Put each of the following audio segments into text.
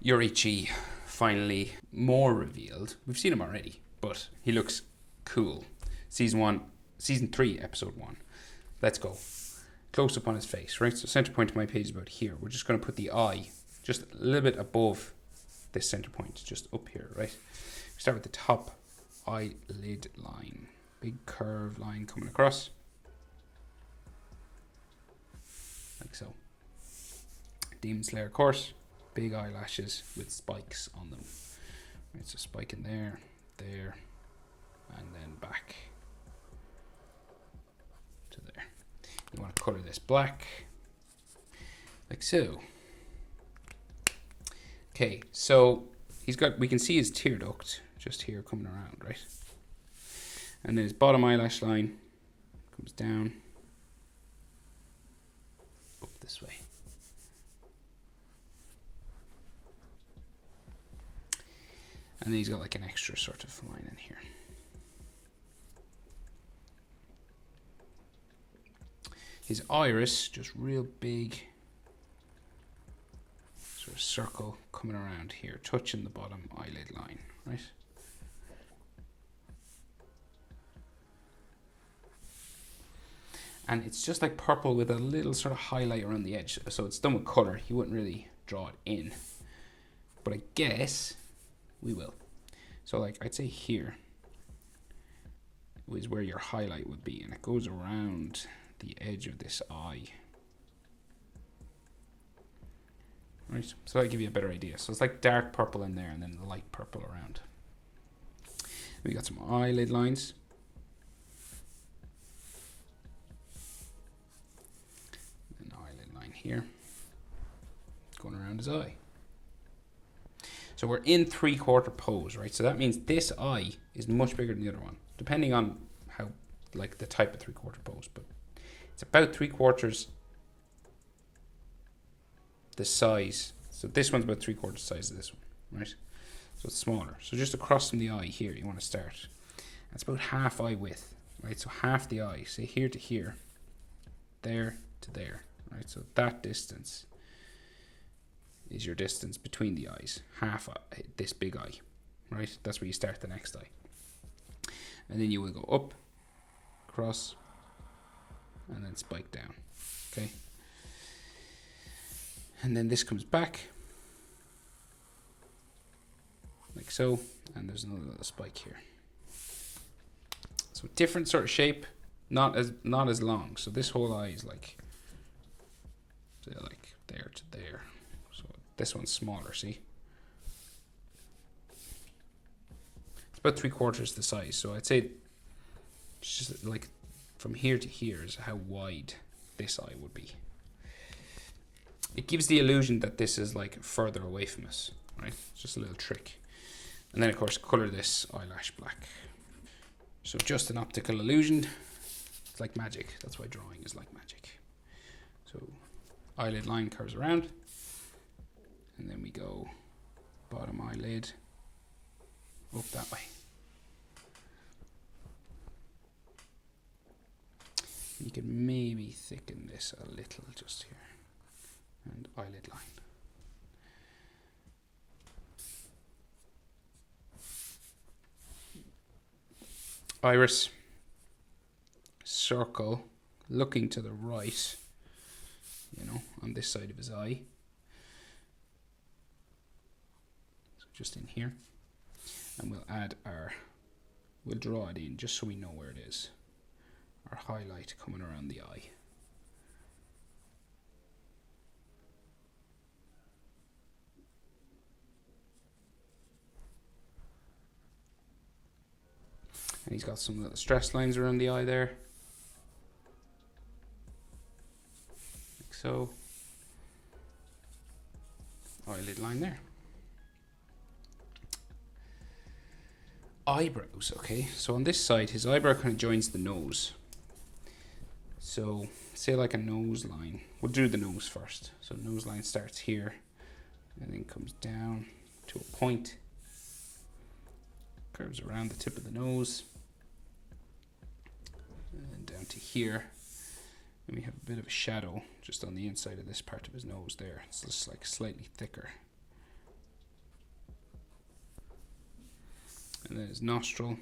Yoriichi finally more revealed. We've seen him already, but he looks cool. Season 3, episode 1. Let's go. Close up on his face, right? So center point of my page is about here. We're just going to put the eye just a little bit above this center point, just up here, right? We start with the top eyelid line. Big curved line coming across. Like so. Demon Slayer, of course. Big eyelashes with spikes on them. Right, so spike in there, there, and then back to there. You want to color this black, like so. Okay, so we can see his tear duct just here coming around, right? And then his bottom eyelash line comes down, up this way. And then he's got like an extra sort of line in here. His iris, just real big sort of circle coming around here, touching the bottom eyelid line, right? And it's just like purple with a little sort of highlight around the edge. So it's done with color. You wouldn't really draw it in. But I guess we will. So like I'd say here is where your highlight would be, and it goes around the edge of this eye. Right, so that'll give you a better idea. So it's like dark purple in there and then light purple around. We got some eyelid lines. An eyelid line here, going around his eye. So we're in 3/4 pose, right? So that means this eye is much bigger than the other one, depending on how, like the type of 3/4 pose, but it's about 3/4 the size. So this one's about 3/4 the size of this one, right? So it's smaller. So just across from the eye here, you want to start. That's about half eye width, right? So half the eye, say here to here, there to there, right? So that distance is your distance between the eyes, half this big eye, right? That's where you start the next eye. And then you will go up, across, and then spike down, okay? And then this comes back, like so, and there's another little spike here. So different sort of shape, not as long. So this whole eye is like there to there. So this one's smaller, see? It's about 3/4 the size. So I'd say it's just like from here to here is how wide this eye would be. It gives the illusion that this is like further away from us, right? It's just a little trick. And then of course color this eyelash black. So just an optical illusion. It's like magic. That's why drawing is like magic. So eyelid line curves around, and then we go bottom eyelid up that way. You can maybe thicken this a little just here, and eyelid line. Iris, circle, looking to the right, you know, on this side of his eye. So just in here. And we'll draw it in just so we know where it is. Our highlight coming around the eye. And he's got some little stress lines around the eye there. Like so. Eyelid line there. Eyebrows, okay. So on this side, his eyebrow kind of joins the nose. So say like a nose line. We'll do the nose first. So nose line starts here and then comes down to a point. Curves around the tip of the nose. And down to here. And we have a bit of a shadow just on the inside of this part of his nose there. It's just like slightly thicker And then his nostril,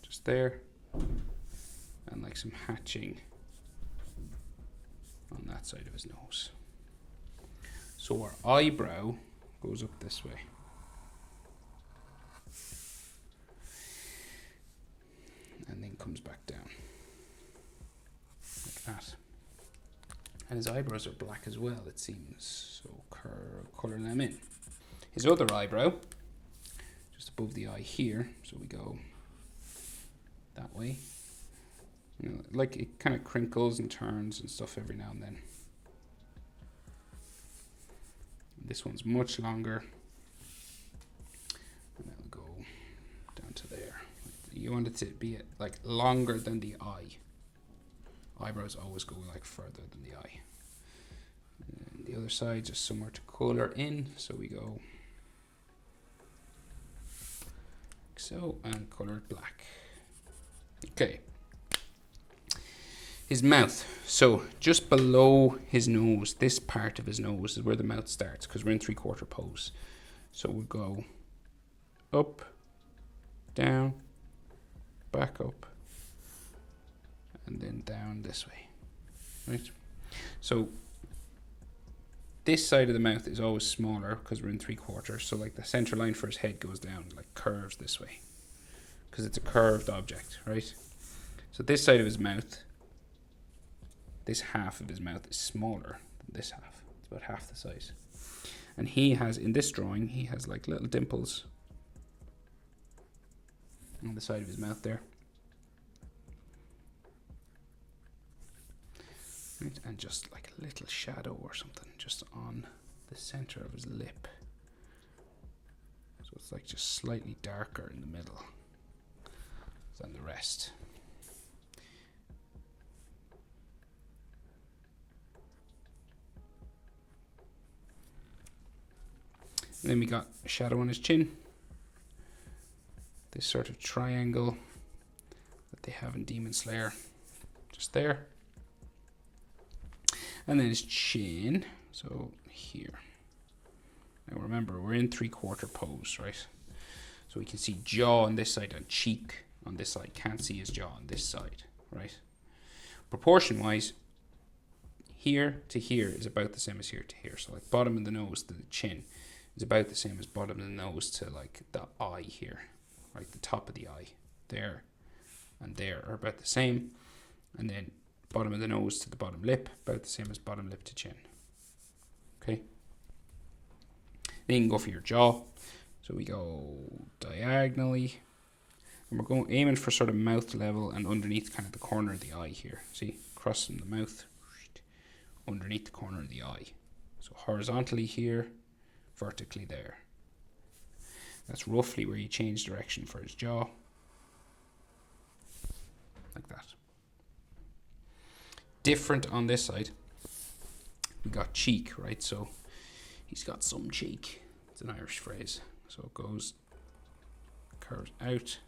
just there. And like some hatching on that side of his nose. So our eyebrow goes up this way. And then comes back down. Like that. And his eyebrows are black as well, it seems. So colour them in. His other eyebrow, just above the eye here. So we go that way. You know, like it kind of crinkles and turns and stuff every now and then. This one's much longer. And then we'll go down to there. You want it to be like longer than the eye. Eyebrows always go like further than the eye. And the other side, just somewhere to colour in. So we go like so, and colour it black. Okay. His mouth. So just below his nose, this part of his nose is where the mouth starts, because we're in 3/4 pose. So we'll go up, down, back up, and then down this way. Right? So this side of the mouth is always smaller because we're in 3/4. So like the center line for his head goes down, like curves this way, because it's a curved object, right? So this side of his mouth, this half of his mouth is smaller than this half. It's about half the size. And he has, in this drawing, he has like little dimples on the side of his mouth there. Right, and just like a little shadow or something just on the center of his lip. So it's like just slightly darker in the middle than the rest. And then we got a shadow on his chin. This sort of triangle that they have in Demon Slayer. Just there. And then his chin. So here. Now remember, we're in 3/4 pose, right? So we can see jaw on this side and cheek on this side. Can't see his jaw on this side, right? Proportion-wise, here to here is about the same as here to here. So like bottom of the nose to the chin is about the same as bottom of the nose to like the eye here, right? The top of the eye, there and there are about the same. And then bottom of the nose to the bottom lip, about the same as bottom lip to chin. Okay. Then you can go for your jaw. So we go diagonally. And we're going aiming for sort of mouth level and underneath kind of the corner of the eye here. See, crossing the mouth underneath the corner of the eye. So horizontally here, vertically there. That's roughly where you change direction for his jaw. Like that. Different on this side. We got cheek, right? So he's got some cheek. It's an Irish phrase. So it goes, curves out,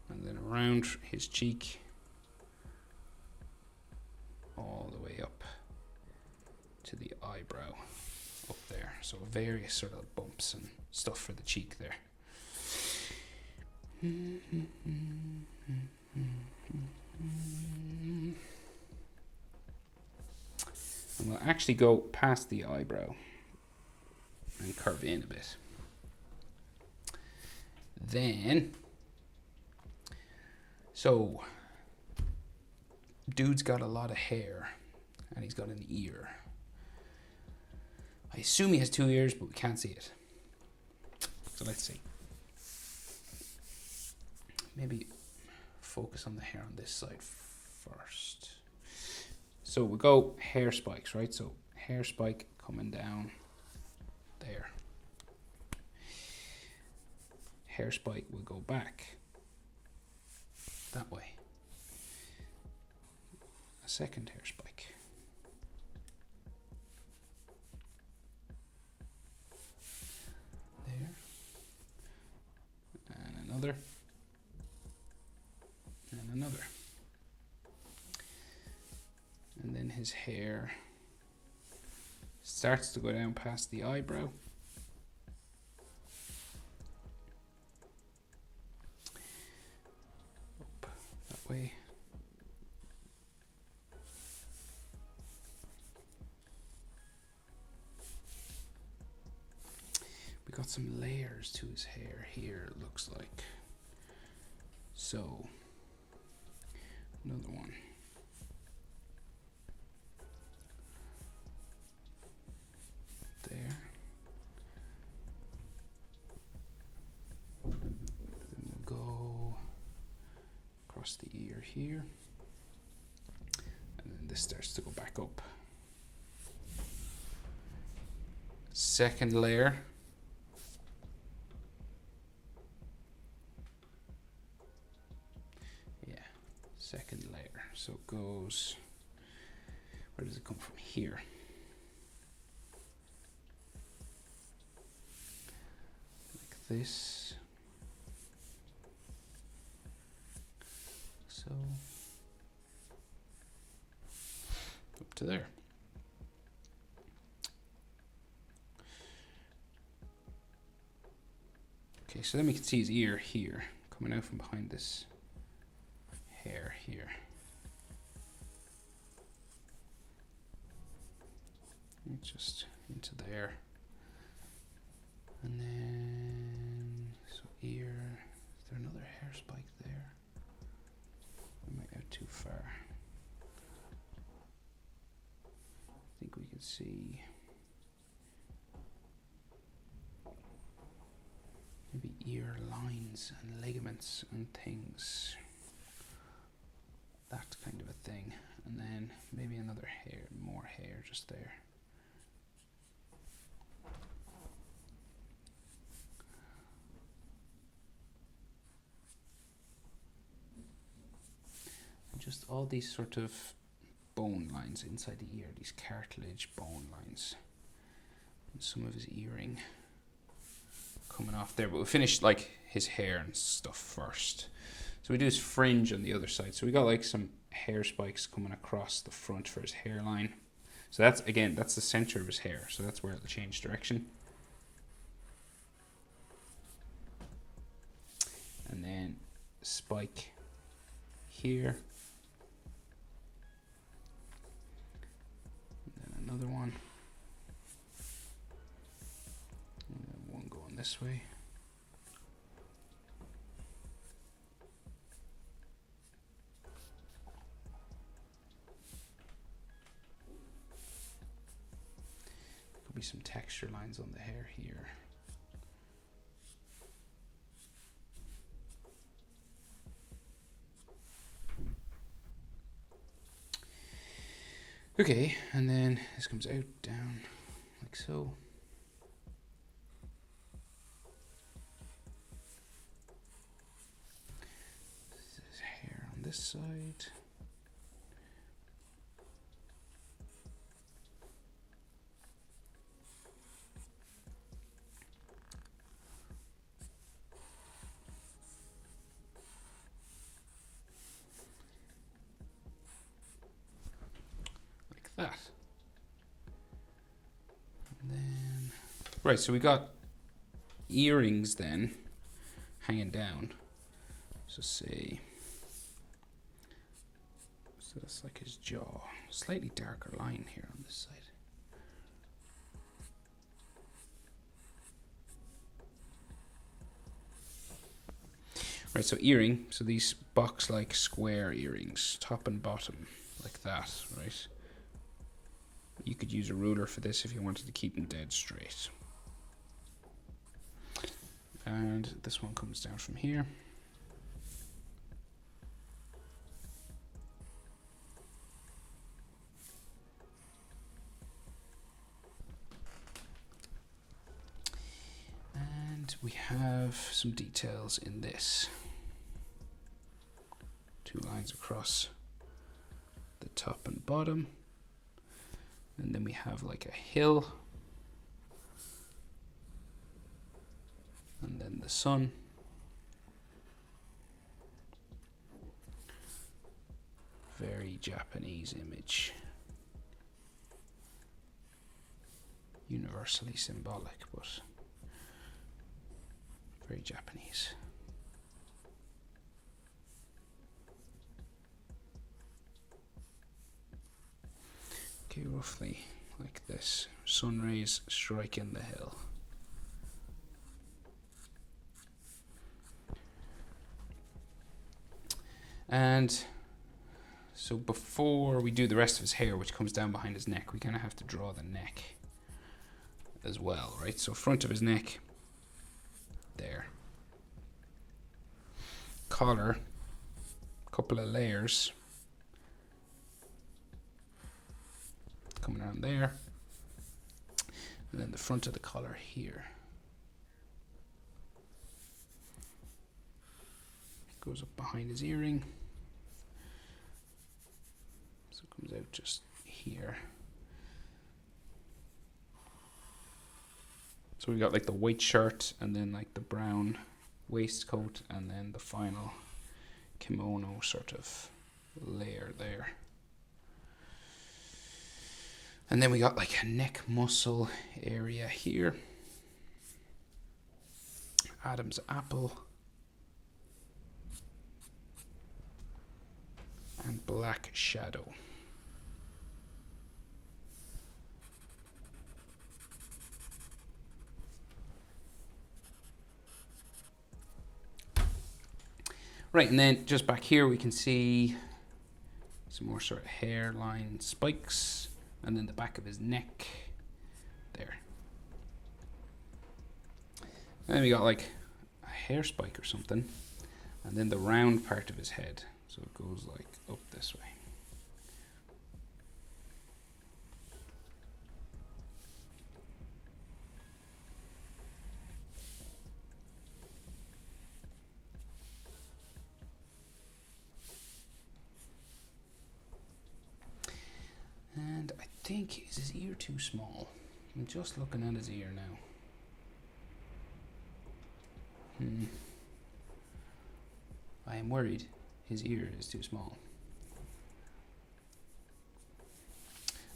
and then around his cheek, all the way up to the eyebrow up there. So various sort of bumps and stuff for the cheek there. And we'll actually go past the eyebrow and curve in a bit. Then, so, dude's got a lot of hair and he's got an ear. I assume he has 2 ears, but we can't see it. So let's see. Maybe focus on the hair on this side first. So we'll go hair spikes, right? So hair spike coming down there. Hair spike will go back that way. A second hair spike. There. And another. And another. And then his hair starts to go down past the eyebrow. way. We got some layers to his hair here, it looks like. So, another one. There. Then we'll go across the ear here. And then this starts to go back up. Second layer. Yeah, second layer. So it goes, where does it come from? Here. Like this. So, up to there. Okay, so then we can see his ear here, coming out from behind this hair here. Just into there. And then, so ear, is there another hair spike there? I might go too far. I think we can see maybe ear lines and ligaments and things. That kind of a thing. And then maybe another hair, more hair just there. And just all these sort of bone lines inside the ear, these cartilage bone lines. And some of his earring coming off there, but we'll finish like his hair and stuff first. So we do his fringe on the other side. So we got like some hair spikes coming across the front for his hairline. So that's, again, that's the center of his hair. So that's where it'll change direction. And then spike here. And then another one. And then one going this way. Could be some texture lines on the hair here. Okay, and then this comes out, down, like so. This is hair on this side. That. And then, right, so we got earrings then hanging down. So say, so that's like his jaw. Slightly darker line here on this side. Right, so earring, so these box-like square earrings, top and bottom, like that, right? You could use a ruler for this if you wanted to keep them dead straight. And this one comes down from here. And we have some details in this. Two lines across the top and bottom. And then we have like a hill. And then the sun. Very Japanese image. Universally symbolic, but very Japanese. Okay, roughly like this. Sun rays striking the hill. And so before we do the rest of his hair, which comes down behind his neck, we kind of have to draw the neck as well, right? So front of his neck, there. Collar, couple of layers coming around there. And then the front of the collar here. Goes up behind his earring. So it comes out just here. So we got like the white shirt and then like the brown waistcoat and then the final kimono sort of layer there. And then we got like a neck muscle area here. Adam's apple. And black shadow. Right, and then just back here we can see some more sort of hairline spikes, and then the back of his neck there. And then we got like a hair spike or something, and then the round part of his head. So it goes like up this way. And I think, is his ear too small? I'm just looking at his ear now. I am worried his ear is too small.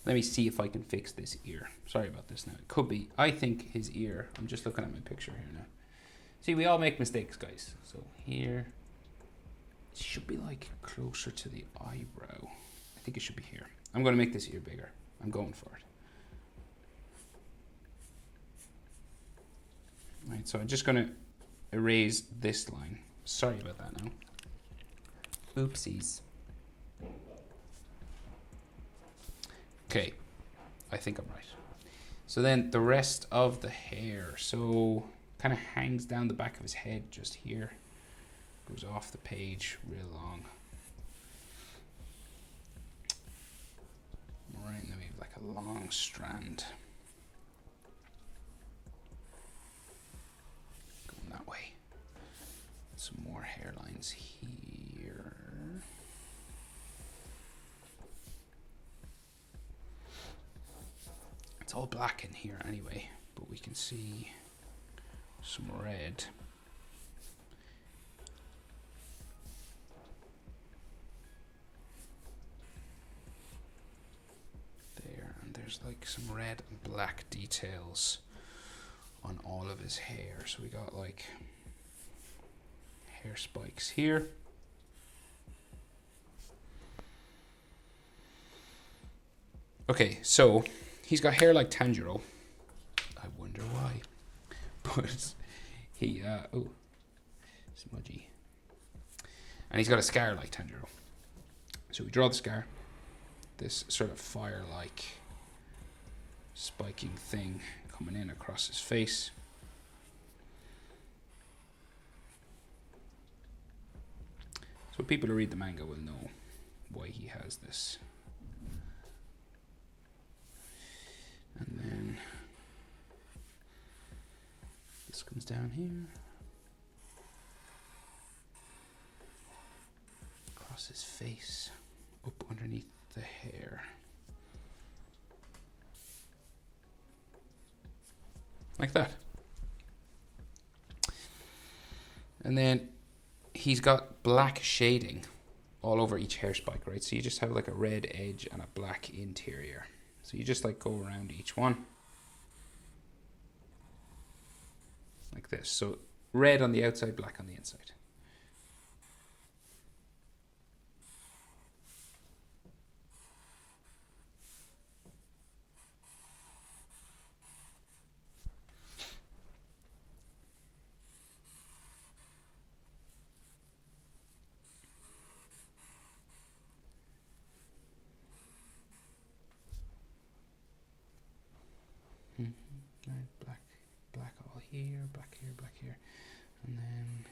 Let me see if I can fix this ear. Sorry about this now. It could be, I think his ear, I'm just looking at my picture here now. See, we all make mistakes, guys. So here, it should be like closer to the eyebrow. I think it should be here. I'm going to make this ear bigger. I'm going for it. Right, so I'm just going to erase this line. Sorry about that now. Oopsies. Okay, I think I'm right. So then the rest of the hair, so kind of hangs down the back of his head just here. Goes off the page real long. Right, and then we have like a long strand going that way. Some more hairlines here. It's all black in here anyway, but we can see some red. There's like some red and black details on all of his hair. So we got like hair spikes here. Okay, so he's got hair like Tanjiro. I wonder why. But he, oh, smudgy. And he's got a scar like Tanjiro. So we draw the scar. This sort of fire-like spiking thing coming in across his face. So people who read the manga will know why he has this. And then this comes down here. Across his face, up underneath the hair. Like that. And then he's got black shading all over each hair spike, right? So you just have like a red edge and a black interior. So you just like go around each one. Like this. So red on the outside, black on the inside. here, black here, black here, and then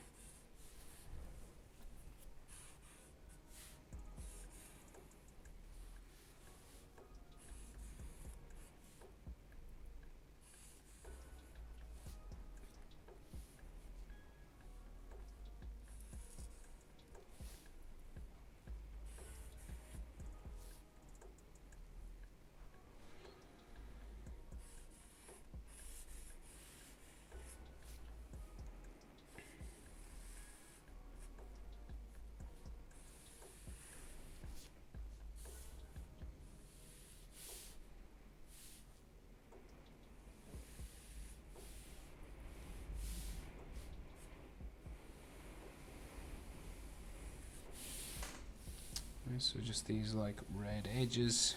so just these like red edges.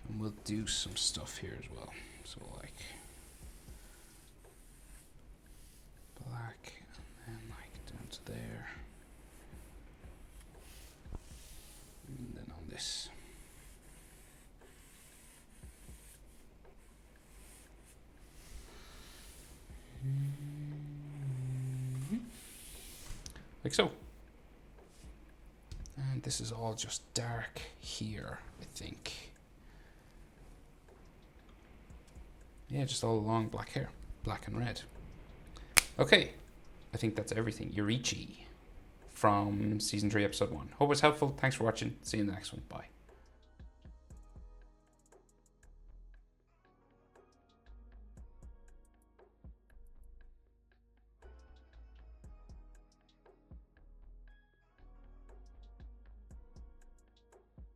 And we'll do some stuff here as well. So like black and then like down to there. And then on this. Like so. And this is all just dark here, I think. Yeah, just all along black hair, black and red. Okay, I think that's everything. Yoriichi from season 3, episode 1. Hope it's helpful. Thanks for watching. See you in the next one. Bye.